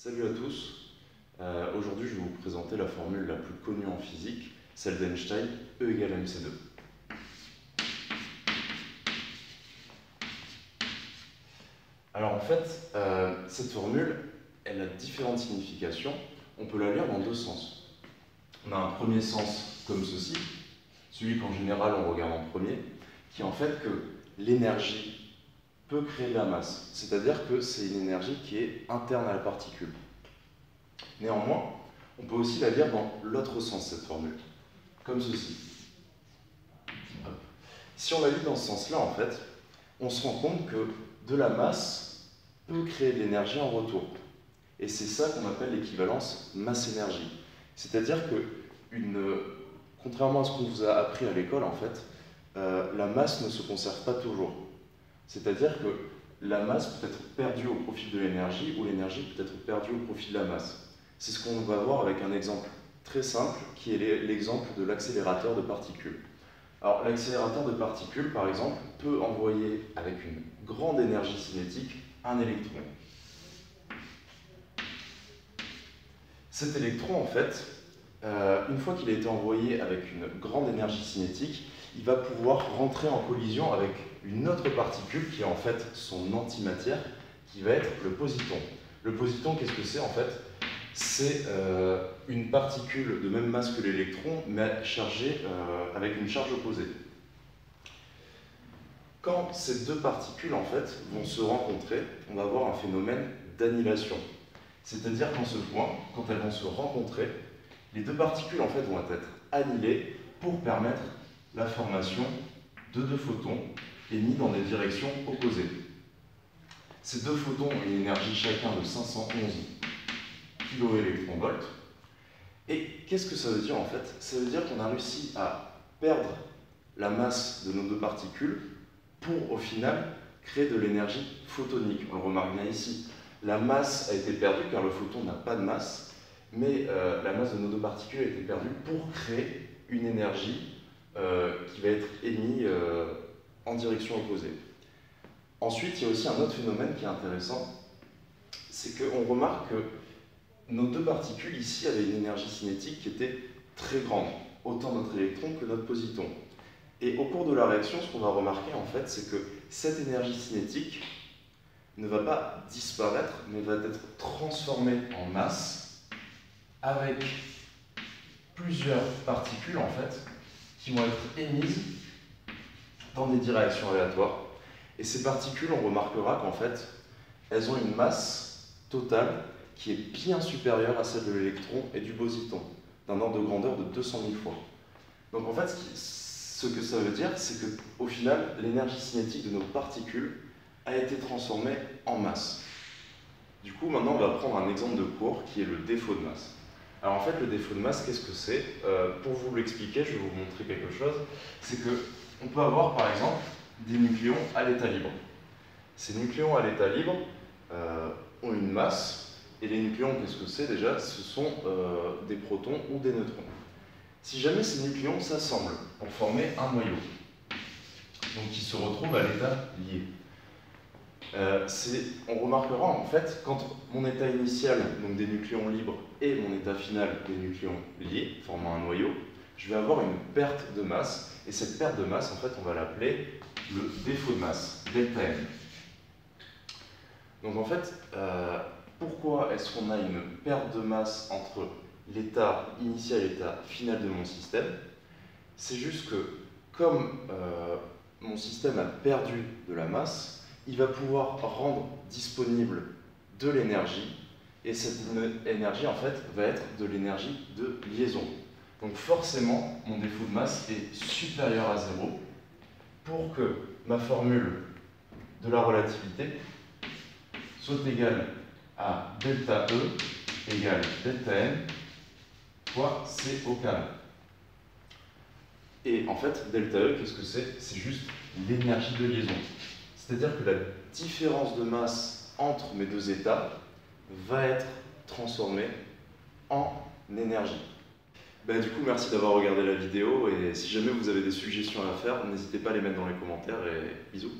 Salut à tous, aujourd'hui je vais vous présenter la formule la plus connue en physique, celle d'Einstein, E égale mc2. Alors en fait, cette formule, elle a différentes significations, on peut la lire dans deux sens. On a un premier sens comme ceci, celui qu'en général on regarde en premier, qui est en fait que l'énergie peut créer de la masse, c'est-à-dire que c'est une énergie qui est interne à la particule. Néanmoins, on peut aussi la lire dans l'autre sens, cette formule, comme ceci. Hop. Si on la lit dans ce sens-là, en fait, on se rend compte que de la masse peut créer de l'énergie en retour. Et c'est ça qu'on appelle l'équivalence masse-énergie. C'est-à-dire que, contrairement à ce qu'on vous a appris à l'école, en fait, la masse ne se conserve pas toujours. C'est-à-dire que la masse peut être perdue au profit de l'énergie ou l'énergie peut être perdue au profit de la masse. C'est ce qu'on va voir avec un exemple très simple qui est l'exemple de l'accélérateur de particules. Alors l'accélérateur de particules, par exemple, peut envoyer avec une grande énergie cinétique un électron. Cet électron, en fait, une fois qu'il a été envoyé avec une grande énergie cinétique, il va pouvoir rentrer en collision avec une autre particule qui est en fait son antimatière, qui va être le positon. Le positon, qu'est-ce que c'est en fait? C'est une particule de même masse que l'électron, mais chargée avec une charge opposée. Quand ces deux particules en fait, vont se rencontrer, on va avoir un phénomène d'annihilation. C'est-à-dire qu'en ce point, quand elles vont se rencontrer, les deux particules en fait, vont être annihilées pour permettre la formation de deux photons émis dans des directions opposées. Ces deux photons ont une énergie chacun de 511 kV. Et qu'est-ce que ça veut dire en fait? Ça veut dire qu'on a réussi à perdre la masse de nos deux particules pour au final créer de l'énergie photonique. On le remarque bien ici. La masse a été perdue car le photon n'a pas de masse, mais la masse de nos deux particules a été perdue pour créer une énergie qui va être émise en direction opposée. Ensuite, il y a aussi un autre phénomène qui est intéressant, c'est qu'on remarque que nos deux particules ici avaient une énergie cinétique qui était très grande, autant notre électron que notre positon. Et au cours de la réaction, ce qu'on va remarquer en fait, c'est que cette énergie cinétique ne va pas disparaître, mais va être transformée en masse avec plusieurs particules en fait qui vont être émises dans des directions aléatoires. Et ces particules, on remarquera qu'en fait, elles ont une masse totale qui est bien supérieure à celle de l'électron et du positon, d'un ordre de grandeur de 200 000 fois. Donc en fait, ce que ça veut dire, c'est qu'au final, l'énergie cinétique de nos particules a été transformée en masse. Du coup, maintenant, on va prendre un exemple de cours qui est le défaut de masse. Alors en fait, le défaut de masse, qu'est-ce que c'est? Pour vous l'expliquer, je vais vous montrer quelque chose. C'est qu'on peut avoir, par exemple, des nucléons à l'état libre. Ces nucléons à l'état libre ont une masse. Et les nucléons, qu'est-ce que c'est déjà? Ce sont des protons ou des neutrons. Si jamais ces nucléons s'assemblent pour former un noyau, donc qui se retrouve à l'état lié, on remarquera en fait, quand mon état initial, donc des nucléons libres, et mon état final, des nucléons liés, formant un noyau, je vais avoir une perte de masse. Et cette perte de masse, en fait, on va l'appeler le défaut de masse, delta M. Donc en fait, pourquoi est-ce qu'on a une perte de masse entre l'état initial et l'état final de mon système? C'est juste que, comme mon système a perdu de la masse, il va pouvoir rendre disponible de l'énergie, et cette énergie, en fait, va être de l'énergie de liaison. Donc forcément, mon défaut de masse est supérieur à 0 pour que ma formule de la relativité soit égale à delta E égale delta M fois C au carré. Et en fait, delta E, qu'est-ce que c'est? C'est juste l'énergie de liaison. C'est-à-dire que la différence de masse entre mes deux états va être transformée en énergie. Du coup, merci d'avoir regardé la vidéo, et si jamais vous avez des suggestions à faire, n'hésitez pas à les mettre dans les commentaires, et bisous.